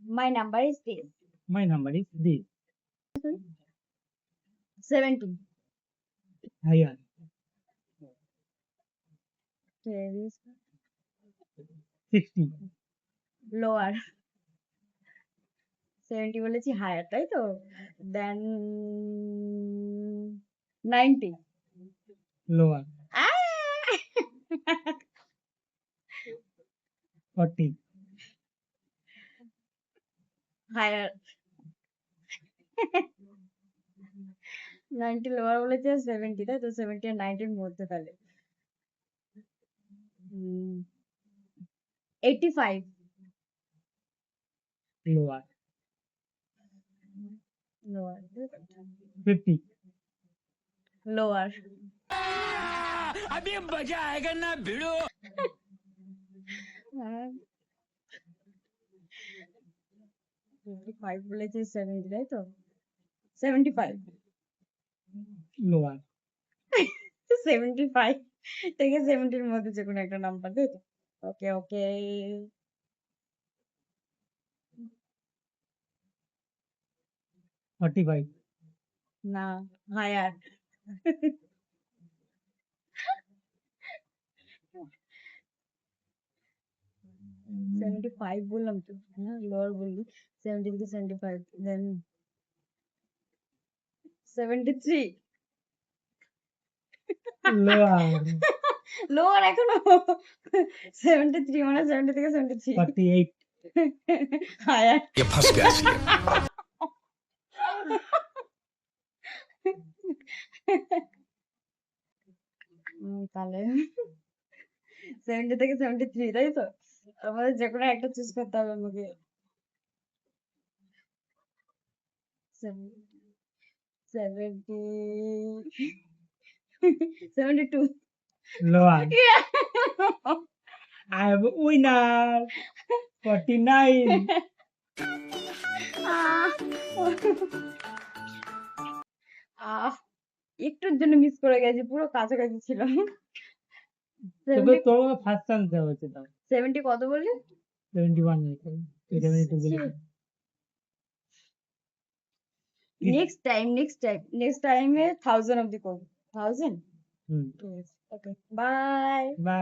My number is this. My number is this. 70. Higher. There is 60. lower. 70 বলেছি higher, তাই তো? Then 90. Lower. Ah! 40. Higher. 90 lower বলেছে, 70, তাই তো? 70 আর 90 এর মধ্যে তাহলে 85. Lower. Lower. 50. Lower. अभी मजा आएगा ना भिड़ो 55 বলেছে, 70, তাই তো? 75. Lower. 75 থেকে 70 এর মধ্যে যে কোনো একটা নাম্বার, তাই তো? ওকে ওকে। $45. না, হায়ার। 75 বললাম তো, হ্যাঁ লোয়ার বললি। 70 থেকে 75, দেন 73। Lower. লোয়ার এখনো। 73 মানে 70 থেকে 73। 48. হায়ার। ये फंस गया इसलिए তাহলে 70 থেকে 73, তাই তো? আমাদের যে কোনো একটা চুজ করতে হবে আমাকে। 72। Lower. I have a winner. 49. একটুর জন্য মিস করে গেছি, পুরো কাছাকাছি ছিল। তবে তোমাকে ফার্স্ট চান্স দেওয়া হয়েছে তাও 70 কত বললি? 71 এটা আমি একটু বলি নেক্সট টাইমে 1000 অব্দি করবো। 1000? হুম ওকে, বাই। বা